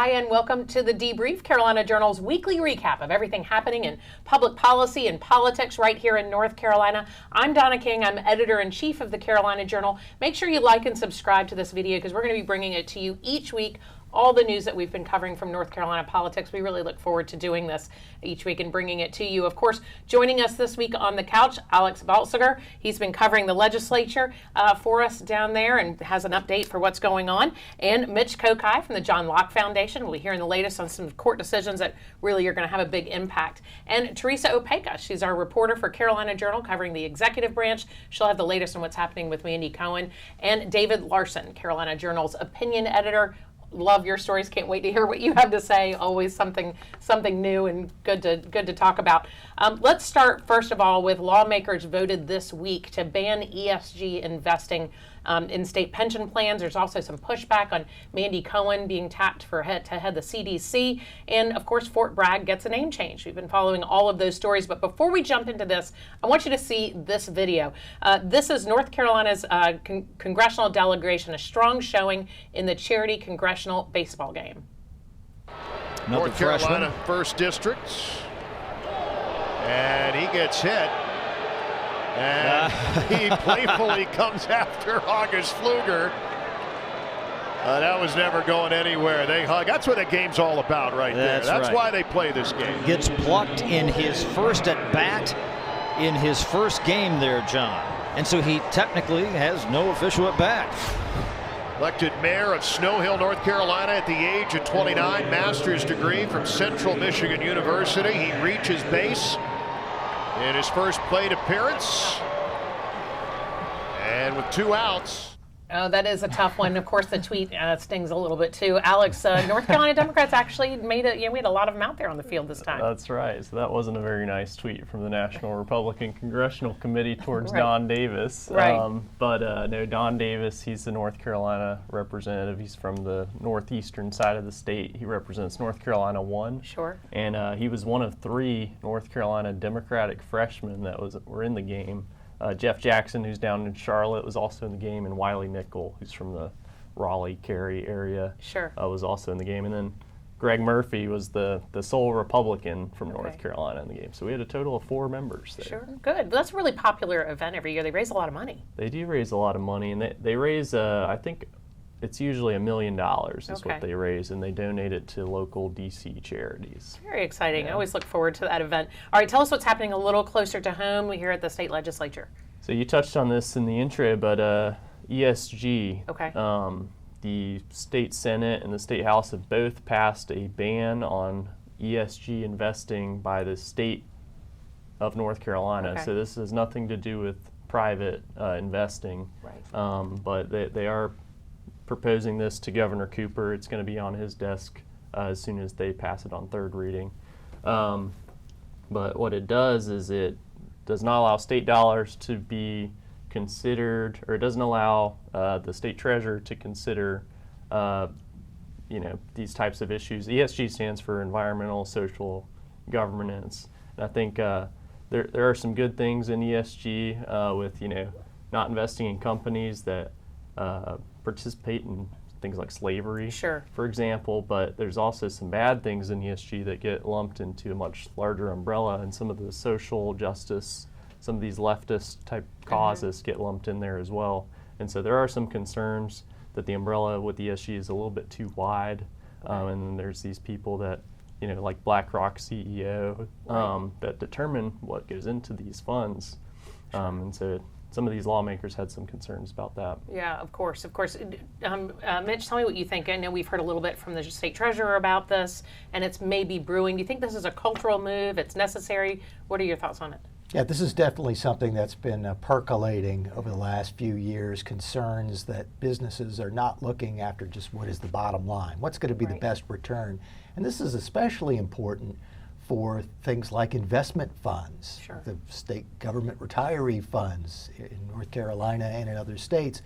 Hi, and welcome to the Debrief, Carolina Journal's weekly recap of everything happening in public policy and politics right here in North Carolina. I'm Donna King. I'm editor-in-chief of the Carolina Journal. Make sure you like and subscribe to this video because we're going to be bringing it to you each week. All the news that we've been covering from North Carolina politics. We really look forward to doing this each week and bringing it to you. Of course, joining us this week on the couch, Alex Baltziger. He's been covering the legislature for us down there and has an update for what's going on. And Mitch Kokai from the John Locke Foundation. We'll be hearing the latest on some court decisions that really are going to have a big impact. And Teresa Opeka, she's our reporter for Carolina Journal covering the executive branch. She'll have the latest on what's happening with Mandy Cohen. And David Larson, Carolina Journal's opinion editor. Love your stories. Can't wait to hear what you have to say. Always something new and good to talk about. Let's start first of all with lawmakers voted this week to ban ESG investing in state pension plans. There's also some pushback on Mandy Cohen being tapped to head the CDC, and of course Fort Bragg gets a name change. We've been following all of those stories, but before we jump into this, I want you to see this video. This is North Carolina's congressional delegation, a strong showing in the charity congressional baseball game. North Carolina first district, and he gets hit. And he playfully comes after August Pfluger. That was never going anywhere. They hug. That's what the game's all about right there. That's right. Why they play this game. Gets plucked in his first at bat in his first game there, John. And so he technically has no official at bat. Elected mayor of Snow Hill, North Carolina at the age of 29, master's degree from Central Michigan University. He reaches base in his first plate appearance, and with 2 outs. Oh, that is a tough one. Of course, the tweet stings a little bit too. Alex, North Carolina Democrats actually we had a lot of them out there on the field this time. That's right. So that wasn't a very nice tweet from the National Republican Congressional Committee towards Right. Don Davis. Right. No, Don Davis, he's the North Carolina representative. He's from the northeastern side of the state. He represents North Carolina 1. Sure. And he was one of 3 North Carolina Democratic freshmen that were in the game. Jeff Jackson, who's down in Charlotte, was also in the game, and Wiley Nickel, who's from the Raleigh-Cary area, Sure. Was also in the game. And then Greg Murphy was the sole Republican from Okay. North Carolina in the game. So we had a total of 4 members there. Sure, good. That's a really popular event every year. They raise a lot of money. They do raise a lot of money, and they raise, I think it's usually $1 million is Okay. what they raise, and they donate it to local D.C. charities. Very exciting. Yeah. I always look forward to that event. All right, tell us what's happening a little closer to home here at the state legislature. So you touched on this in the intro, but ESG, Okay. The state Senate and the state House have both passed a ban on ESG investing by the state of North Carolina. Okay. So this has nothing to do with private investing, Right. but they are proposing this to Governor Cooper. It's going to be on his desk as soon as they pass it on third reading. But what it does is it does not allow state dollars to be considered, or it doesn't allow the state treasurer to consider these types of issues. ESG stands for environmental, social, governance. And I think there are some good things in ESG with not investing in companies that participate in things like slavery, Sure. for example, but there's also some bad things in ESG that get lumped into a much larger umbrella, and some of the social justice, some of these leftist type causes get lumped in there as well. And so there are some concerns that the umbrella with ESG is a little bit too wide, and then there's these people that, like BlackRock CEO, that determine what goes into these funds. And so some of these lawmakers had some concerns about that. Yeah, of course. Mitch, tell me what you think. I know we've heard a little bit from the state treasurer about this, and it's maybe brewing. Do you think this is a cultural move? It's necessary? What are your thoughts on it? Yeah, this is definitely something that's been percolating over the last few years, concerns that businesses are not looking after just what is the bottom line, what's going to be the best return. And this is especially important for things like investment funds, Sure. the state government retiree funds in North Carolina and in other states,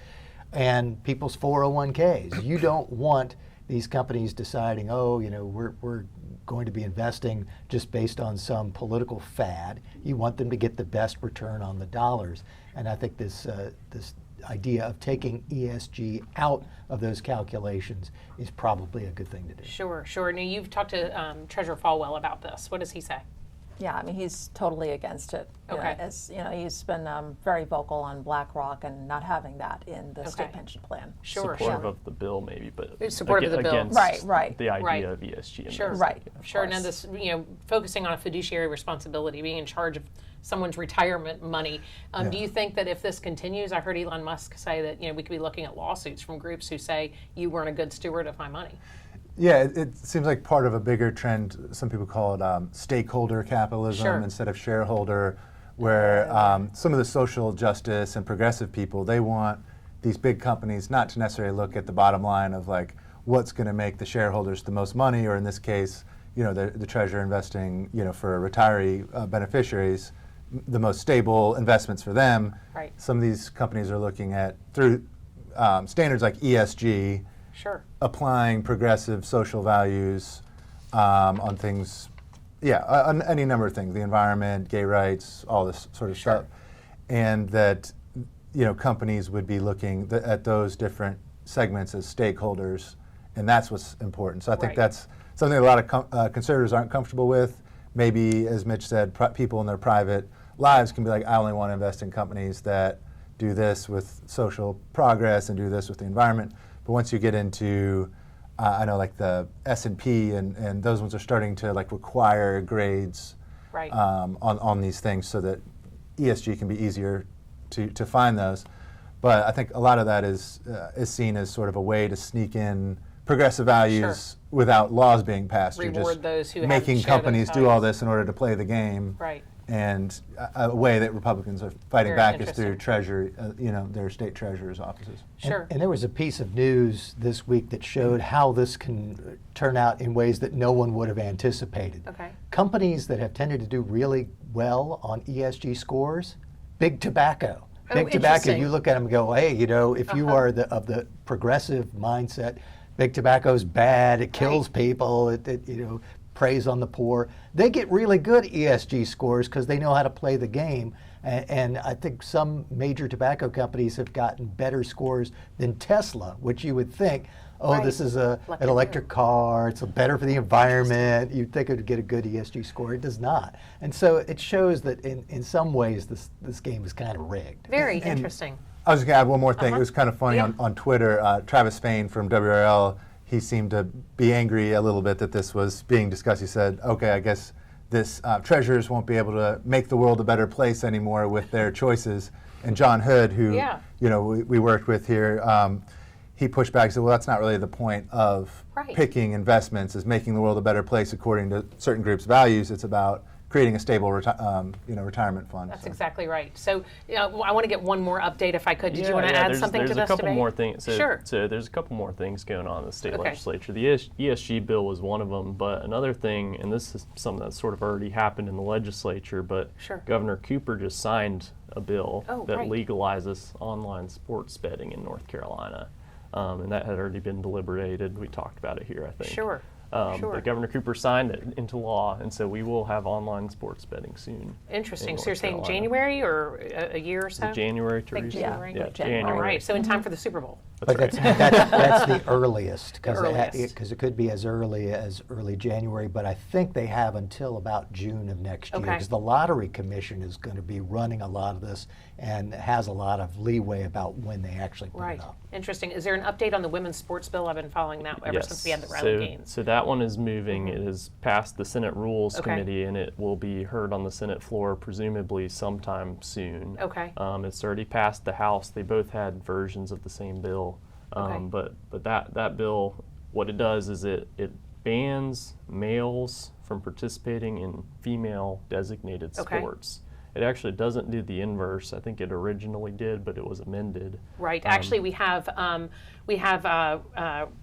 and people's 401ks. You don't want these companies deciding, we're going to be investing just based on some political fad. You want them to get the best return on the dollars. And I think this idea of taking ESG out of those calculations is probably a good thing to do. Sure, sure. Now, you've talked to Treasurer Falwell about this. What does he say? Yeah, I mean, he's totally against it. Okay. As you know, he's been very vocal on BlackRock and not having that in the state pension plan. Sure, supportive sure. of the bill, maybe, but Supportive of the bill. against Right. the idea Right. of ESG. Sure, Right. Sure. Now, this, focusing on a fiduciary responsibility, being in charge of someone's retirement money. Do you think that if this continues, I heard Elon Musk say that we could be looking at lawsuits from groups who say you weren't a good steward of my money? Yeah, it seems like part of a bigger trend. Some people call it stakeholder capitalism Sure. instead of shareholder, where some of the social justice and progressive people, they want these big companies not to necessarily look at the bottom line of like what's going to make the shareholders the most money, or in this case, the treasurer investing, for retiree beneficiaries, the most stable investments for them. Right. Some of these companies are looking at through standards like ESG. Sure. Applying progressive social values on things, on any number of things, the environment, gay rights, all this sort of stuff. And that, companies would be looking at those different segments as stakeholders, and that's what's important. So I think that's something a lot of conservatives aren't comfortable with. Maybe, as Mitch said, people in their private lives can be like, I only want to invest in companies that do this with social progress and do this with the environment. But once you get into, I know like the S&P and those ones are starting to like require grades on these things so that ESG can be easier to find those. But I think a lot of that is seen as sort of a way to sneak in progressive values without laws being passed. Reward You're just those who making have companies do all this in order to play the game. Right. And a way that Republicans are fighting Very back is interesting. through Treasury, their state treasurers' offices. Sure. And there was a piece of news this week that showed how this can turn out in ways that no one would have anticipated. Okay. Companies that have tended to do really well on ESG scores, big tobacco. Oh, Big tobacco, interesting. you look at them and go, hey, if you are of the progressive mindset, big tobacco's bad, it kills people, it preys on the poor. They get really good ESG scores because they know how to play the game. And I think some major tobacco companies have gotten better scores than Tesla, which you would think, this is an electric car, it's better for the environment. You'd think it would get a good ESG score. It does not. And so it shows that in some ways this game is kind of rigged. Very interesting. I was going to add one more thing. It was kind of funny on Twitter. Travis Fain from WRL, he seemed to be angry a little bit that this was being discussed. He said, okay, I guess this treasurers won't be able to make the world a better place anymore with their choices. And John Hood, who we worked with here, he pushed back and said, well, that's not really the point of picking investments, is making the world a better place according to certain groups' values. It's about creating a stable retirement fund. That's exactly right. So I want to get one more update if I could. Did you want to add something to this There's a couple debate? more things. Sure. So there's a couple more things going on in the state legislature. The ESG bill was one of them, but another thing, and this is something that's sort of already happened in the legislature, but Governor Cooper just signed a bill that legalizes online sports betting in North Carolina. And that had already been deliberated. We talked about it here, I think. Sure. But Governor Cooper signed it into law, and so we will have online sports betting soon. Interesting. So you're saying January or a year or so? January, Teresa. Like January? Yeah, January. All right. So in time for the Super Bowl. But that's the earliest, earliest. because it could be as early January, but I think they have until about June of next year, because the Lottery Commission is going to be running a lot of this and has a lot of leeway about when they actually put it up. Interesting. Is there an update on the women's sports bill? I've been following that ever since we had the Riley Gaines. So that one is moving. It has passed the Senate Rules Committee, and it will be heard on the Senate floor presumably sometime soon. Okay. It's already passed the House. They both had versions of the same bill. But that bill, what it does is it bans males from participating in female designated sports. It actually doesn't do the inverse. I think it originally did, but it was amended. Right. Actually, we have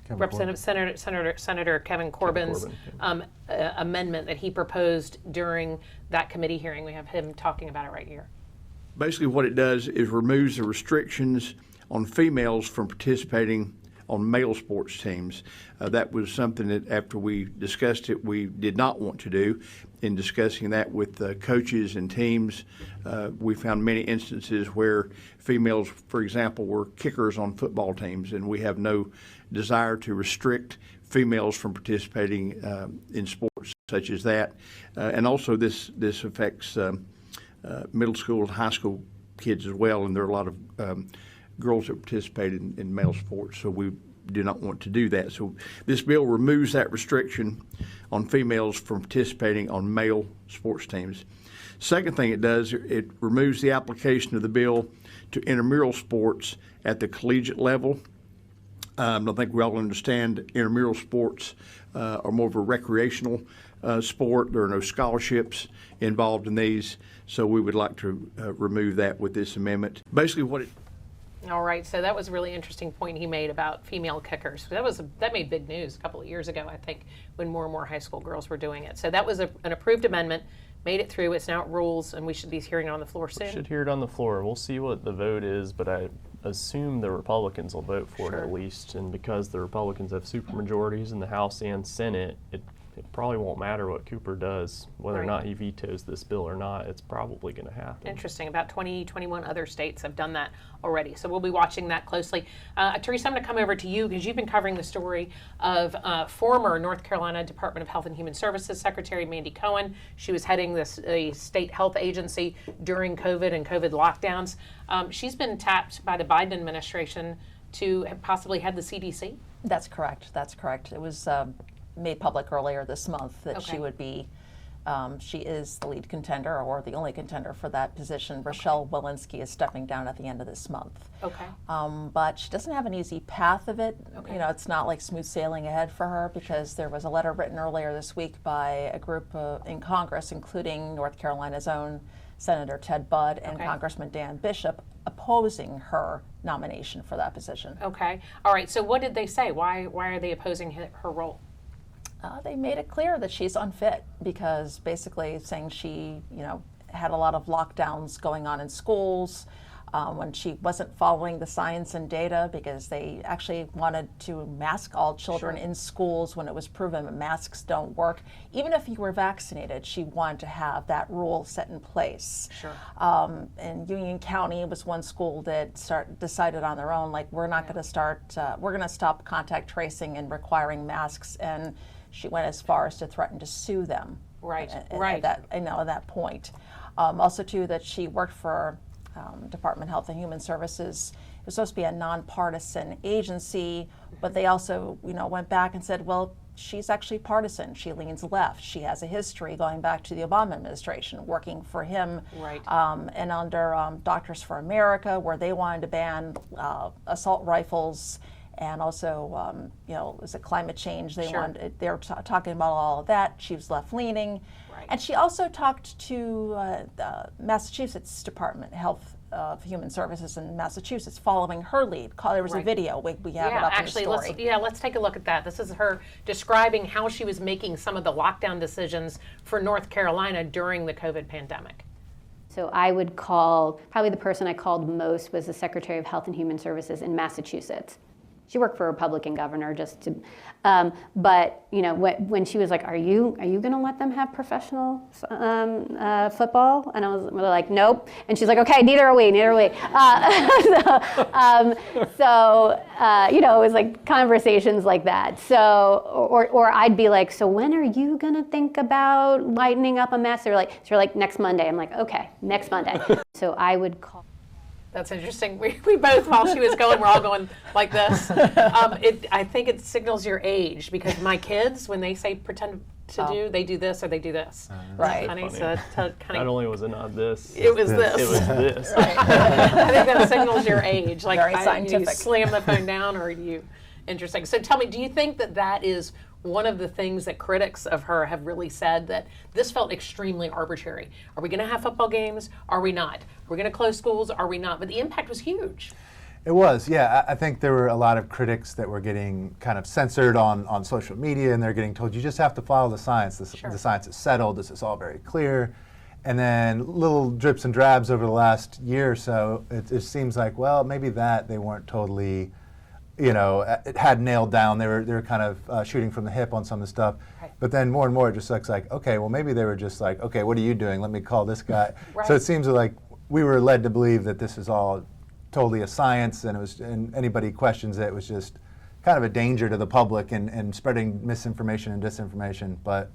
Representative Senator Kevin Corbin's amendment that he proposed during that committee hearing. We have him talking about it right here. Basically, what it does is removes the restrictions on females from participating on male sports teams. That was something that after we discussed it, we did not want to do. In discussing that with coaches and teams, we found many instances where females, for example, were kickers on football teams, and we have no desire to restrict females from participating in sports such as that. And also this affects middle school and high school kids as well, and there are a lot of girls that participate in male sports, so we do not want to do that. So this bill removes that restriction on females from participating on male sports teams. Second thing it does, it removes the application of the bill to intramural sports at the collegiate level. I think we all understand intramural sports are more of a recreational sport. There are no scholarships involved in these, so we would like to remove that with this amendment. Basically what it All right, so that was a really interesting point he made about female kickers. That made big news a couple of years ago, I think, when more and more high school girls were doing it. So that was an approved amendment, made it through. It's now rules, and we should be hearing it on the floor soon. We should hear it on the floor. We'll see what the vote is, but I assume the Republicans will vote for it at least. And because the Republicans have supermajorities in the House and Senate, it probably won't matter what Cooper does, whether or not he vetoes this bill or not. It's probably going to happen. Interesting. About 20, 21 other states have done that already. So we'll be watching that closely. Teresa, I'm going to come over to you because you've been covering the story of former North Carolina Department of Health and Human Services Secretary Mandy Cohen. She was heading this state health agency during COVID and COVID lockdowns. She's been tapped by the Biden administration to possibly head the CDC. That's correct. That's correct. It was made public earlier this month that she would be, she is the lead contender or the only contender for that position. Rochelle Walensky is stepping down at the end of this month. Okay. But she doesn't have an easy path of it. Okay. You know, it's not like smooth sailing ahead for her because there was a letter written earlier this week by a group in Congress, including North Carolina's own Senator Ted Budd and Congressman Dan Bishop, opposing her nomination for that position. Okay. All right. So what did they say? Why are they opposing her role? They made it clear that she's unfit because basically saying she, had a lot of lockdowns going on in schools when she wasn't following the science and data because they actually wanted to mask all children in schools when it was proven that masks don't work. Even if you were vaccinated, she wanted to have that rule set in place. Sure. And Union County was one school that decided on their own, like we're not going to start, we're going to stop contact tracing and requiring masks, and she went as far as to threaten to sue them. Right. At that point. Also, too, that she worked for Department of Health and Human Services. It was supposed to be a nonpartisan agency, but they also, went back and said, well, she's actually partisan. She leans left. She has a history going back to the Obama administration, working for him. Right. And under Doctors for America, where they wanted to ban assault rifles. And also, it was a climate change. They were talking about all of that. She was left-leaning. Right. And she also talked to the Massachusetts Department of Health of Human Services in Massachusetts, following her lead. There was a video. We have it up in the story. Let's take a look at that. This is her describing how she was making some of the lockdown decisions for North Carolina during the COVID pandemic. So I would call, probably the person I called most was the Secretary of Health and Human Services in Massachusetts. She worked for a Republican governor but when she was like, are you going to let them have professional football? And I was like, nope. And she's like, okay, neither are we. It was like conversations like that. So, or I'd be like, so when are you going to think about lightening up a mess? They're like, next Monday. I'm like, okay, next Monday. So I would call. That's interesting. We both, while she was going, we're all going like this. I think it signals your age because my kids, when they say pretend to do, they do this or they do this. Right. Funny. So Not only was it not this. It was this. It was this. Right. I think that signals your age. Like, very scientific. You slam the phone down or do you? Interesting. So tell me, do you think that is one of the things that critics of her have really said, that this felt extremely arbitrary? Are we going to have football games? Are we not? Are we going to close schools? Are we not? But the impact was huge. It was, yeah. I think there were a lot of critics that were getting kind of censored on social media, and they're getting told, you just have to follow the science. The science is settled. This is all very clear. And then little drips and drabs over the last year or so, it seems like, well, maybe that they weren't totally it had nailed down. They were kind of shooting from the hip on some of the stuff. Right. But then more and more it just looks like, okay, well maybe they were just like, okay, what are you doing? Let me call this guy. Right. So it seems like we were led to believe that this is all totally a science, and anybody questions it was just kind of a danger to the public and spreading misinformation and disinformation. But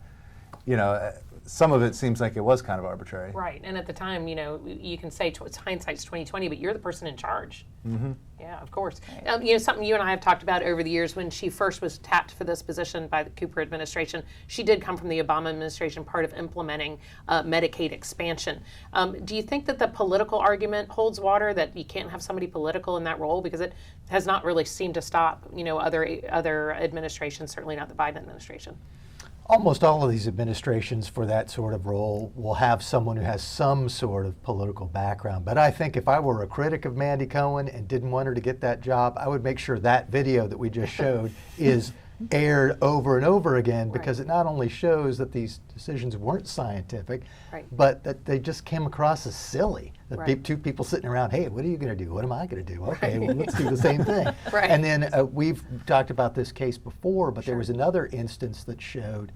some of it seems like it was kind of arbitrary. Right, and at the time, you can say hindsight's 2020, but you're the person in charge. Mm-hmm. Yeah, of course. Right. Something you and I have talked about over the years. When she first was tapped for this position by the Cooper administration, she did come from the Obama administration, part of implementing Medicaid expansion. Do you think that the political argument holds water, that you can't have somebody political in that role, because it has not really seemed to stop, other administrations, certainly not the Biden administration? Almost all of these administrations for that sort of role will have someone who has some sort of political background. But I think if I were a critic of Mandy Cohen and didn't want her to get that job, I would make sure that video that we just showed is aired over and over again, because it not only shows that these decisions weren't scientific, but that they just came across as silly. That two people sitting around, hey, what are you going to do? What am I going to do? Okay, well, let's do the same thing. And then we've talked about this case before, but there was another instance that showed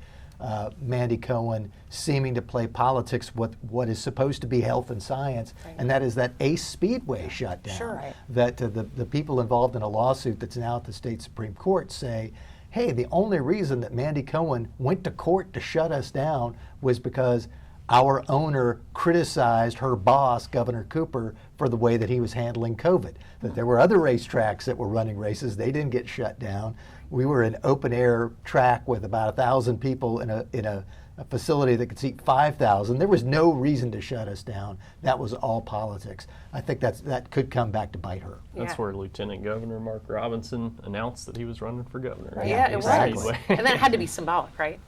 Mandy Cohen seeming to play politics with what is supposed to be health and science, and that is that Ace Speedway shutdown. That the people involved in a lawsuit that's now at the state Supreme Court say, hey, the only reason that Mandy Cohen went to court to shut us down was because our owner criticized her boss, Governor Cooper, for the way that he was handling COVID. That there were other racetracks that were running races, they didn't get shut down. We were an open air track with about 1,000 people in a facility that could seat 5,000. There was no reason to shut us down. That was all politics. I think that could come back to bite her. That's where Lieutenant Governor Mark Robinson announced that he was running for governor. Yeah, it was. And then it had to be symbolic, right?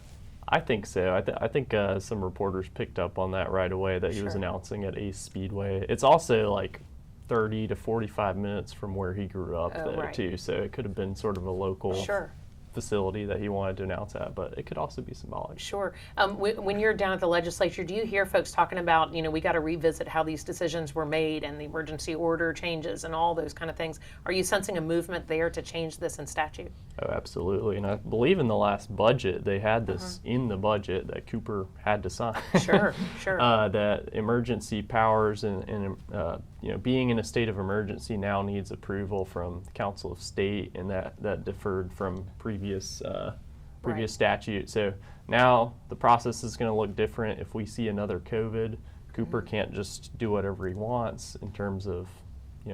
I think so. I think some reporters picked up on that right away, that he was announcing at Ace Speedway. It's also like 30 to 45 minutes from where he grew up too, so it could have been sort of a local facility that he wanted to announce at, but it could also be symbolic. Sure. When you're down at the legislature, do you hear folks talking about, we got to revisit how these decisions were made and the emergency order changes and all those kind of things? Are you sensing a movement there to change this in statute? Oh, absolutely. And I believe in the last budget, they had this in the budget that Cooper had to sign. Sure. That emergency powers and being in a state of emergency now needs approval from the Council of State, and that deferred from previous statute. So now the process is going to look different. If we see another COVID, Cooper can't just do whatever he wants in terms of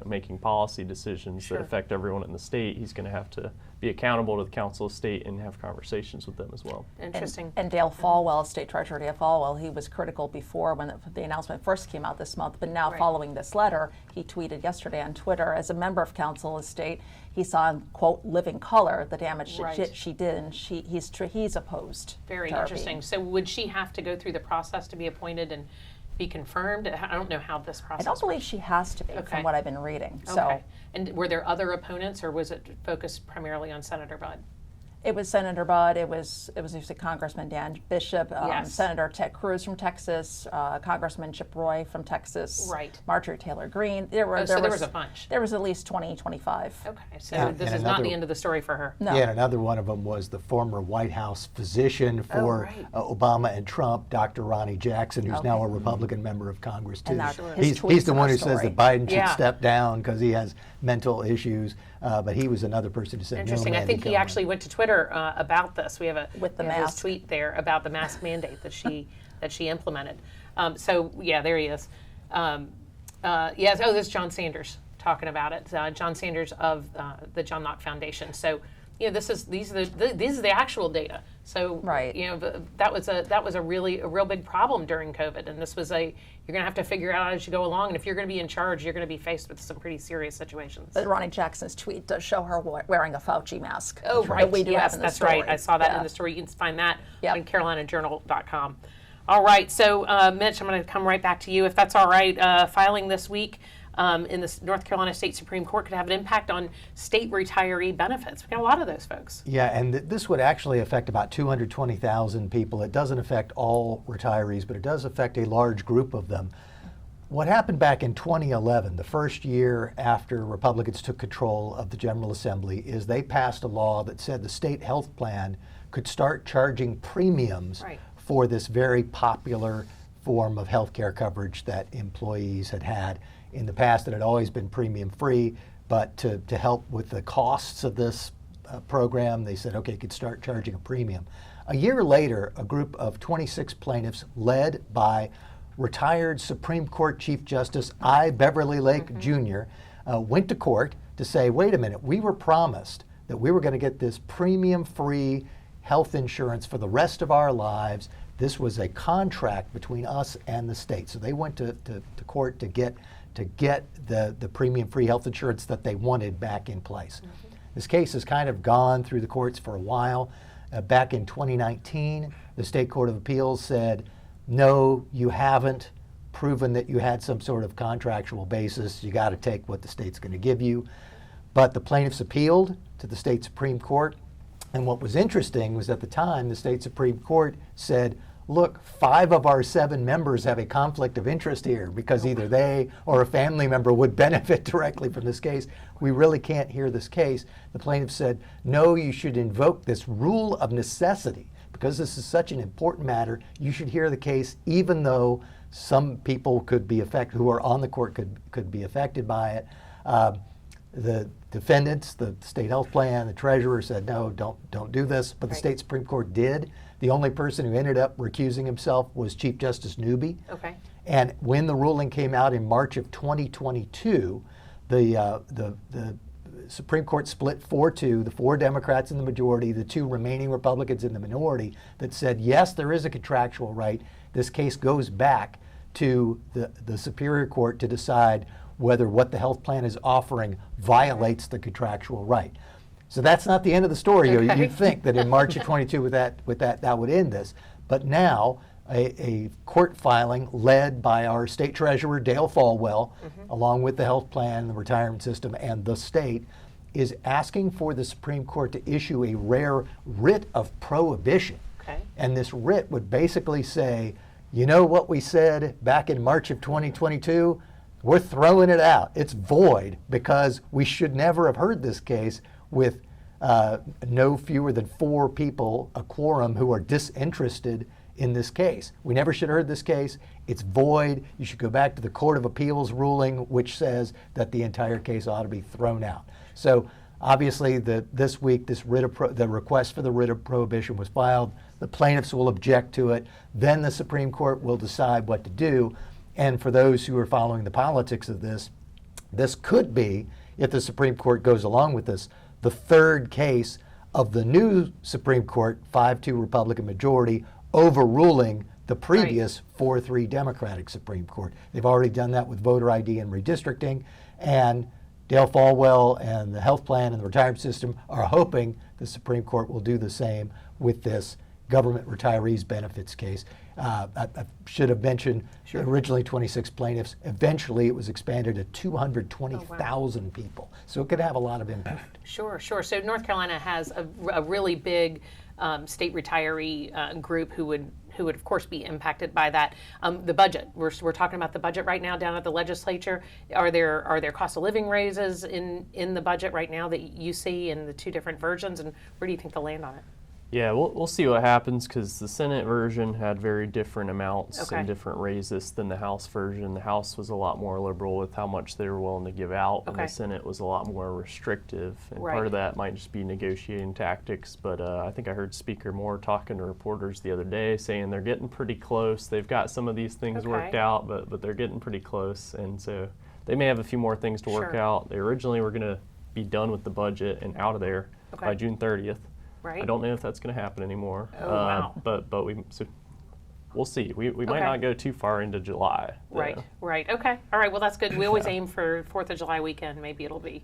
making policy decisions that affect everyone in the state. He's going to have to be accountable to the Council of State and have conversations with them as well. Interesting. And Dale Folwell, State Treasurer Dale Folwell, he was critical before when the announcement first came out this month, but now following this letter, he tweeted yesterday on Twitter, as a member of Council of State, he saw in, quote, living color the damage that she did, and he's opposed. Very interesting. So would she have to go through the process to be appointed and be confirmed? I don't know how this process I don't believe she has to be, from what I've been reading. So, and were there other opponents, or was it focused primarily on Senator Budd? It was Senator Budd. It was usually Congressman Dan Bishop, Senator Ted Cruz from Texas, Congressman Chip Roy from Texas, Marjorie Taylor Greene. There was a bunch. There was at least 20, 25. Okay, so this is not the end of the story for her. No. Yeah, and another one of them was the former White House physician for Obama and Trump, Dr. Ronnie Jackson, who's now a Republican member of Congress too. He's the one who says that Biden should step down because he has mental issues, but he was another person who said interesting. no. I think he actually went to Twitter about this. We have his tweet there about the mask mandate that she implemented. So there he is. This is John Sanders talking about it. John Sanders of the John Locke Foundation. So these are the actual data. So that was a real big problem during COVID, and this was you're going to have to figure out as you go along. And if you're going to be in charge, you're going to be faced with some pretty serious situations. But Ronnie Jackson's tweet does show her wearing a Fauci mask. Oh, right. We do have in the that's story. right. I saw that in the story. You can find that on CarolinaJournal.com. All right. So, Mitch, I'm going to come right back to you, if that's all right. Filing this week in the North Carolina State Supreme Court could have an impact on state retiree benefits. We've got a lot of those folks. Yeah, and this would actually affect about 220,000 people. It doesn't affect all retirees, but it does affect a large group of them. what happened back in 2011, the first year after Republicans took control of the General Assembly, is they passed a law that said the state health plan could start charging premiums for this very popular form of health care coverage that employees had had in the past. That had always been premium free, but to help with the costs of this program, they said, okay, you could start charging a premium. A year later, a group of 26 plaintiffs led by retired Supreme Court Chief Justice I. Beverly Lake Jr. Went to court to say, wait a minute, we were promised that we were going to get this premium-free health insurance for the rest of our lives. This was a contract between us and the state. So they went to court to get the premium-free health insurance that they wanted back in place. This case has kind of gone through the courts for a while. Back in 2019, the State Court of Appeals said, no, you haven't proven that you had some sort of contractual basis. You got to take what the state's going to give you. But the plaintiffs appealed to the state Supreme Court. And what was interesting was at the time, the state Supreme Court said, look, 5 of our 7 members have a conflict of interest here because either they or a family member would benefit directly from this case. We really can't hear this case. The plaintiff said, no, you should invoke this rule of necessity. Because this is such an important matter, you should hear the case even though some people could be affected, who are on the court could be affected by it. The defendants, the state health plan, the treasurer said, no, don't do this. But the state Supreme Court did. The only person who ended up recusing himself was Chief Justice Newby. Okay. And when the ruling came out in March of 2022, the Supreme Court split 4-2, the 4 Democrats in the majority, the 2 remaining Republicans in the minority, that said, yes, there is a contractual right. This case goes back to the Superior Court to decide whether what the health plan is offering violates the contractual right. So that's not the end of the story. Okay. You'd think that in March of 22 with that would end this. But now a court filing led by our state treasurer, Dale Falwell, along with the health plan, the retirement system, and the state, is asking for the Supreme Court to issue a rare writ of prohibition. Okay. And this writ would basically say, you know what we said back in March of 2022? We're throwing it out. It's void because we should never have heard this case with no fewer than 4 people, a quorum, who are disinterested in this case. We never should have heard this case. It's void. You should go back to the Court of Appeals ruling, which says that the entire case ought to be thrown out. So obviously this week, the request for the writ of prohibition was filed. The plaintiffs will object to it. Then the Supreme Court will decide what to do. And for those who are following the politics of this could be, if the Supreme Court goes along with this, the 3rd case of the new Supreme Court, 5-2 Republican majority, overruling the previous 4-3 Democratic Supreme Court. They've already done that with voter ID and redistricting, and Dale Falwell and the health plan and the retirement system are hoping the Supreme Court will do the same with this government retirees benefits case. I should have mentioned originally 26 plaintiffs. Eventually it was expanded to 220,000 people. So it could have a lot of impact. Sure. So North Carolina has a really big state retiree group who would of course be impacted by that. The budget. We're talking about the budget right now down at the legislature. Are there cost of living raises in the budget right now that you see in the 2 different versions, and where do you think they'll land on it? Yeah, we'll see what happens because the Senate version had very different amounts and different raises than the House version. The House was a lot more liberal with how much they were willing to give out, and the Senate was a lot more restrictive. And part of that might just be negotiating tactics, but I think I heard Speaker Moore talking to reporters the other day saying they're getting pretty close. They've got some of these things worked out, but they're getting pretty close, and so they may have a few more things to work out. They originally were going to be done with the budget and out of there by June 30th. Right. I don't know if that's going to happen anymore. Oh, wow. But we'll see. We might not go too far into July. Right. Okay. All right. Well, that's good. We always aim for 4th of July weekend. Maybe it'll be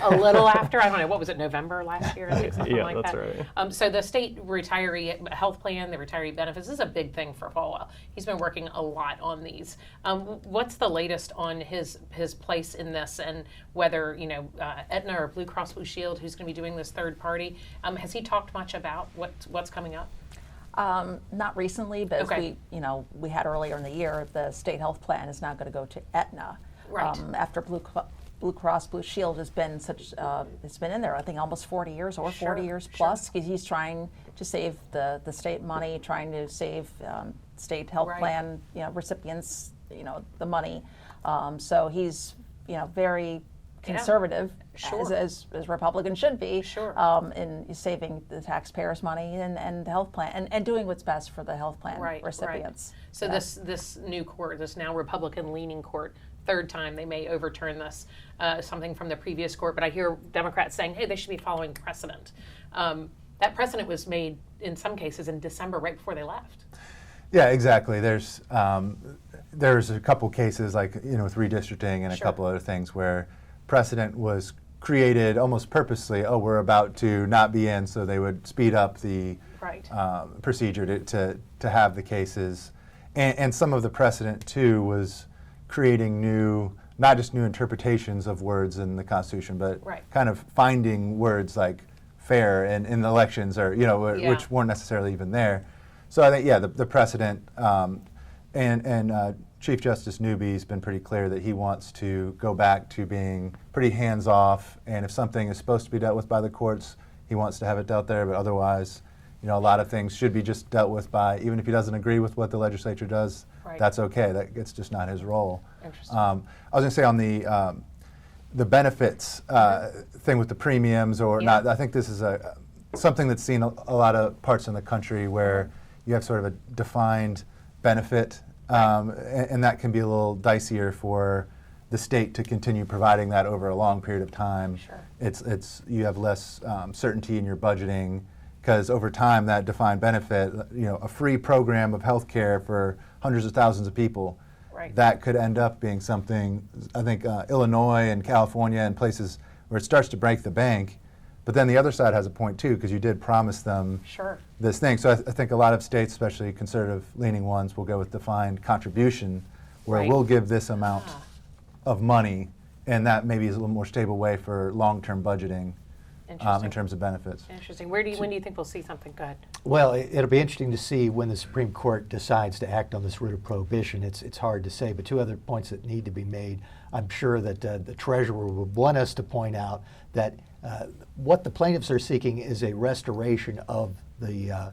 a little after. I don't know. What was it, November last year? I think something like that's that. right. So the state retiree health plan, the retiree benefits, this is a big thing for Falwell. He's been working a lot on these. What's the latest on his place in this, and whether Aetna or Blue Cross Blue Shield, who's going to be doing this third party, has he talked much about what's coming up? Not recently, but Okay. as we had earlier in the year, the state health plan is now going to go to Aetna. Right. After Blue Cross Blue Shield has been it's been in there, I think, almost 40 years or 40 years plus. He's trying to save the state money, trying to save state health Right. plan recipients the money. So he's very conservative, Sure. as Republicans should be, Sure. in saving the taxpayers' money and the health plan and doing what's best for the health plan Right, recipients. right. So this new court, this now Republican-leaning court, third time they may overturn this, something from the previous court. But I hear Democrats saying, hey, they should be following precedent. That precedent was made in some cases in December, right before they left. Yeah, exactly. There's a couple cases like with redistricting and a Sure. couple other things where precedent was created almost purposely. Oh, we're about to not be in, so they would speed up the Right. procedure to have the cases, and some of the precedent too was creating not just new interpretations of words in the Constitution, but Right. kind of finding words like fair and in elections or Yeah. which weren't necessarily even there. So I think the precedent and Chief Justice Newby's been pretty clear that he wants to go back to being pretty hands-off, and if something is supposed to be dealt with by the courts, he wants to have it dealt there, but otherwise, a lot of things should be just dealt with by, even if he doesn't agree with what the legislature does, Right. that's okay. It's just not his role. Interesting. I was going to say on the benefits thing with the premiums or Yeah. not, I think this is something that's seen a lot of parts in the country where you have sort of a defined benefit, and that can be a little dicier for the state to continue providing that over a long period of time. Sure. It's you have less certainty in your budgeting because over time that defined benefit, a free program of health care for hundreds of thousands of people, Right. that could end up being something. I think Illinois and California and places where it starts to break the bank. But then the other side has a point too, because you did promise them Sure. this thing. So I think a lot of states, especially conservative-leaning ones, will go with defined contribution, where Right. we'll give this amount of money, and that maybe is a little more stable way for long-term budgeting Interesting. in terms of benefits. Interesting. When do you think we'll see something good? Well, it'll be interesting to see when the Supreme Court decides to act on this writ of prohibition. It's hard to say, but two other points that need to be made. I'm sure that the Treasurer would want us to point out that what the plaintiffs are seeking is a restoration of the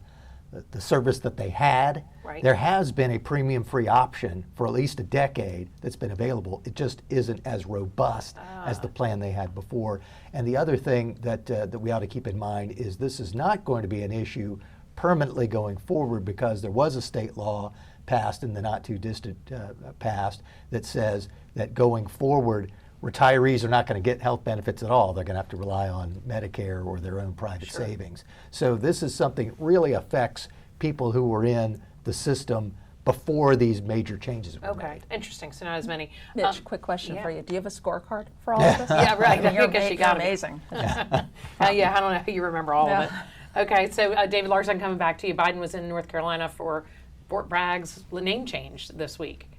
service that they had. Right. There has been a premium-free option for at least a decade that's been available. It just isn't as robust as the plan they had before. And the other thing that we ought to keep in mind is this is not going to be an issue permanently going forward, because there was a state law passed in the not-too-distant past that says that going forward, retirees are not going to get health benefits at all. They're going to have to rely on Medicare or their own private savings. So this is something that really affects people who were in the system before these major changes were Okay. made. Interesting. So not as many. Mitch, quick question yeah. for you. Do you have a scorecard for all of this? Yeah, right. I mean, you're Because you got it. amazing. Yeah, I don't know how you remember all of it. Yeah. Okay, so David Larson, coming back to you. Biden was in North Carolina for Fort Bragg's name change this week.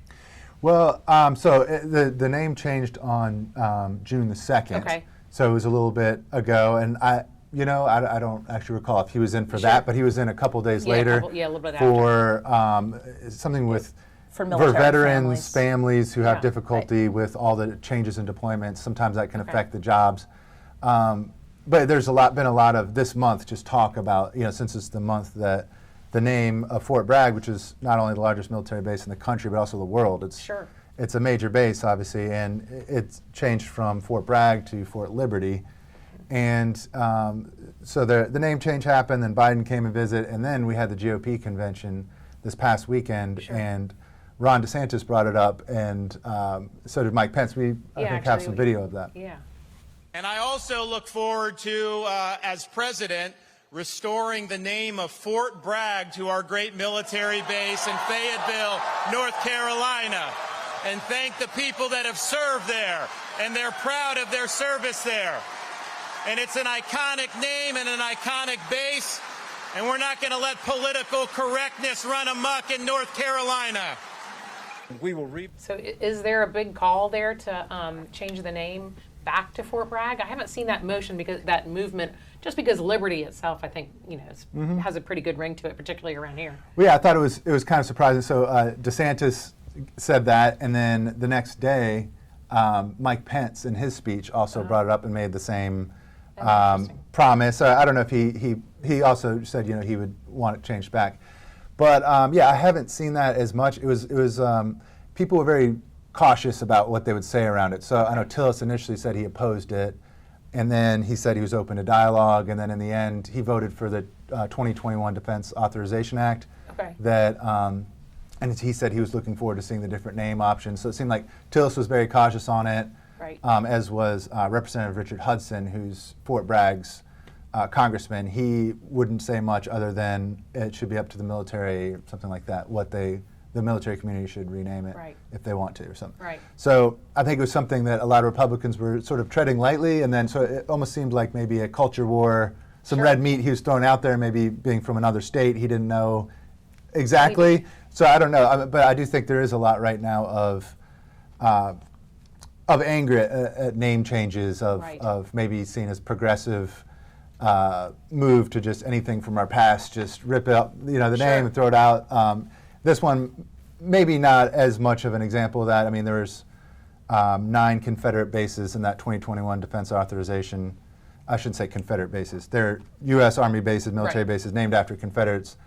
Well, so the name changed on June the 2nd. Okay. So it was a little bit ago, and I don't actually recall if he was in for that, but he was in a couple days Yeah, later a little bit for something with For military veterans, families who Yeah, have difficulty with all the changes in deployments. Sometimes that can Okay. affect the jobs. But there's been a lot of this month just talk about, since it's the month that the name of Fort Bragg, which is not only the largest military base in the country, but also the world. It's a major base, obviously, and it's changed from Fort Bragg to Fort Liberty. And so the name change happened, then Biden came and visit, and then we had the GOP convention this past weekend, and Ron DeSantis brought it up, and so did Mike Pence. We, I think, have some video of that. Yeah. And I also look forward to, as president, restoring the name of Fort Bragg to our great military base in Fayetteville, North Carolina, and thank the people that have served there, and they're proud of their service there. And it's an iconic name and an iconic base, and we're not going to let political correctness run amok in North Carolina. So is there a big call there to change the name back to Fort Bragg? I haven't seen that motion because that movement, just because Liberty itself, I think, has a pretty good ring to it, particularly around here. Well, yeah, I thought it was kind of surprising. So DeSantis said that, and then the next day, Mike Pence in his speech also brought it up and made the same promise. I don't know if he also said he would want it changed back, but yeah, I haven't seen that as much. It was people were very cautious about what they would say around it. So I know Tillis initially said he opposed it, and then he said he was open to dialogue, and then in the end he voted for the 2021 Defense Authorization Act. Okay. That and he said he was looking forward to seeing the different name options. So it seemed like Tillis was very cautious on it, right. As was Representative Richard Hudson, who's Fort Bragg's congressman. He wouldn't say much other than it should be up to the military, something like that, what the military community should rename it if they want to or something. Right. So I think it was something that a lot of Republicans were sort of treading lightly, and then so it almost seemed like maybe a culture war, some red meat he was throwing out there, maybe being from another state, he didn't know exactly. Maybe. So I don't know, but I do think there is a lot right now of anger at name changes, of maybe seen as progressive move to just anything from our past, just rip out the name and throw it out. This one, maybe not as much of an example of that. I mean, there was 9 Confederate bases in that 2021 Defense Authorization. I shouldn't say Confederate bases. They're U.S. Army bases, military bases named after Confederates,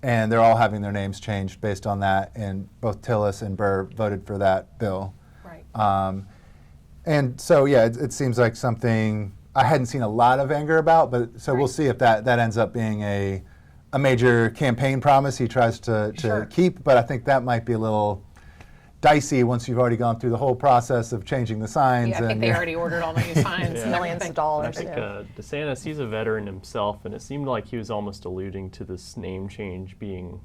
and they're all having their names changed based on that. And both Tillis and Burr voted for that bill. Right. And so, yeah, it seems like something I hadn't seen a lot of anger about, but so we'll see if that ends up being a major campaign promise he tries to keep, but I think that might be a little dicey once you've already gone through the whole process of changing the signs. Yeah, I think they already ordered all the new signs. Millions of dollars. I think DeSantis, he's a veteran himself, and it seemed like he was almost alluding to this name change being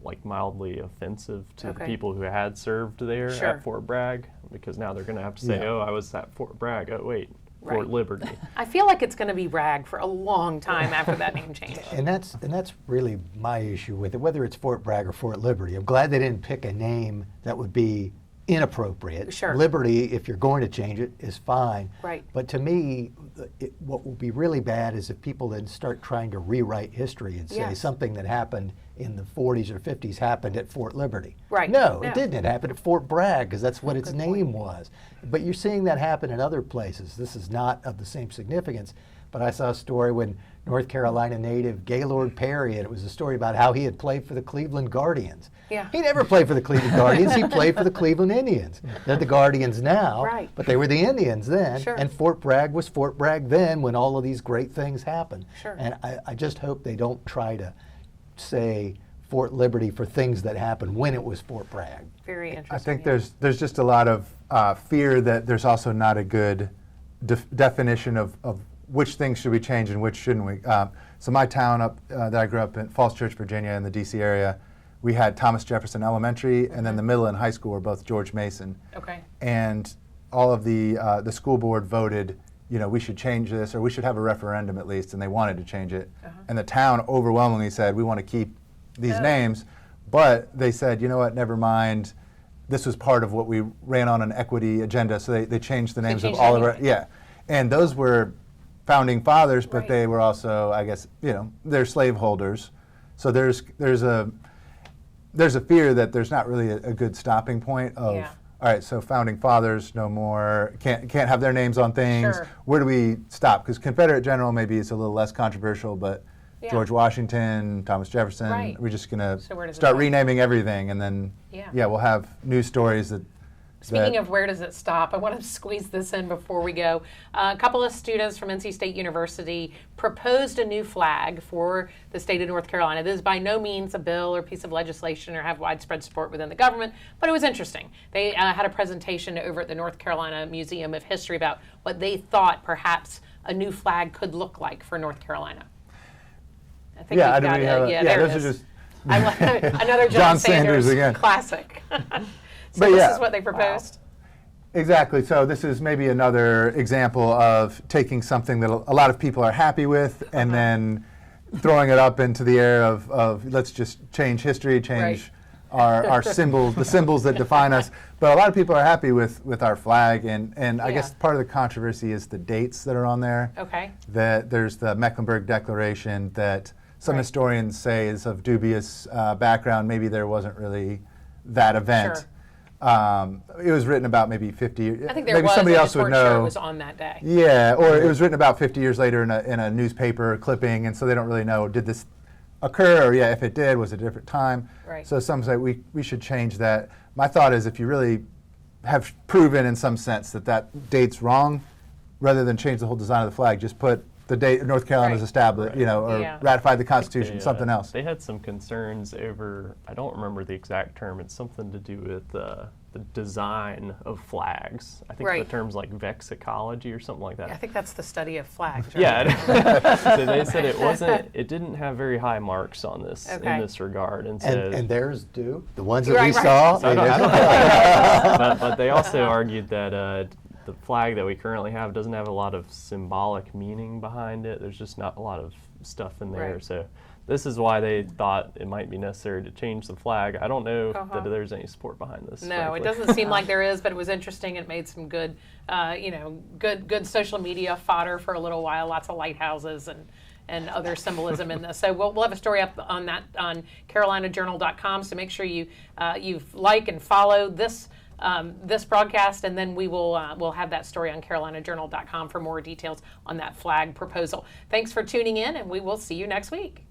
like mildly offensive to the people who had served there at Fort Bragg, because now they're going to have to say, oh, I was at Fort Bragg. Oh, wait. Fort Liberty. I feel like it's going to be Bragg for a long time after that name change. And that's really my issue with it, whether it's Fort Bragg or Fort Liberty. I'm glad they didn't pick a name that would be inappropriate. Sure. Liberty, if you're going to change it, is fine. Right. But to me, what will be really bad is if people then start trying to rewrite history and say something that happened in the 40s or 50s happened at Fort Liberty. Right. No, it didn't. It happened at Fort Bragg because that's what its name was. But you're seeing that happen in other places. This is not of the same significance. But I saw a story when North Carolina native Gaylord Perry, and it was a story about how he had played for the Cleveland Guardians. Yeah. He never played for the Cleveland Guardians. He played for the Cleveland Indians. They're the Guardians now, but they were the Indians then. Sure. And Fort Bragg was Fort Bragg then when all of these great things happened. Sure. And I just hope they don't try to say Fort Liberty for things that happened when it was Fort Bragg. Very interesting. I think there's just a lot of fear that there's also not a good definition of which things should we change and which shouldn't we. So my town up that I grew up in, Falls Church, Virginia, in the D.C. area, we had Thomas Jefferson Elementary, and then the middle and high school were both George Mason. Okay. And all of the school board voted, we should change this, or we should have a referendum at least, and they wanted to change it. And the town overwhelmingly said, we want to keep these names, but they said, you know what, never mind. This was part of what we ran on an equity agenda, so they changed the names of all of our, and those were founding fathers, but they were also, I guess, they're slaveholders. So there's a fear that there's not really a good stopping point of, all right, so founding fathers no more, can't have their names on things. Sure. Where do we stop? Because Confederate general maybe is a little less controversial, but George Washington, Thomas Jefferson, we're just going to start renaming everything, and then we'll have news stories that. Speaking of where does it stop, I want to squeeze this in before we go. A couple of students from NC State University proposed a new flag for the state of North Carolina. This is by no means a bill or piece of legislation or have widespread support within the government, but it was interesting. They had a presentation over at the North Carolina Museum of History about what they thought perhaps a new flag could look like for North Carolina. I think we've got it. There it is. Another John Sanders again. Classic. So this is what they proposed? Wow. Exactly. So this is maybe another example of taking something that a lot of people are happy with and then throwing it up into the air of let's just change history, change our symbols, the symbols that define us. But a lot of people are happy with our flag, and I guess part of the controversy is the dates that are on there. Okay. That there's the Mecklenburg Declaration that some historians say is of dubious background. Maybe there wasn't really that event. Sure. It was written about maybe 50. I think there maybe was. somebody I else just would weren't know. sure it was on that day. Yeah, or it was written about 50 years later in a newspaper clipping, and so they don't really know, did this occur, or if it did, was it a different time? Right. So some say we should change that. My thought is, if you really have proven in some sense that date's wrong, rather than change the whole design of the flag, just put the date North Carolina's established, or ratified the Constitution, something else. They had some concerns over, I don't remember the exact term, it's something to do with the design of flags. I think the term's like vexicology or something like that. I think that's the study of flags. Right? Yeah. So they said it didn't have very high marks on this in this regard. And theirs do? The ones that we saw? So but they also argued that the flag that we currently have doesn't have a lot of symbolic meaning behind it. There's just not a lot of stuff in there. So this is why they thought it might be necessary to change the flag. I don't know that there's any support behind this. No, frankly. it doesn't seem like there is, but it was interesting. It made some good, good social media fodder for a little while. Lots of lighthouses and other symbolism in this. So we'll have a story up on that on CarolinaJournal.com. So make sure you like and follow this broadcast, and then we'll have that story on CarolinaJournal.com for more details on that flag proposal. Thanks for tuning in, and we will see you next week.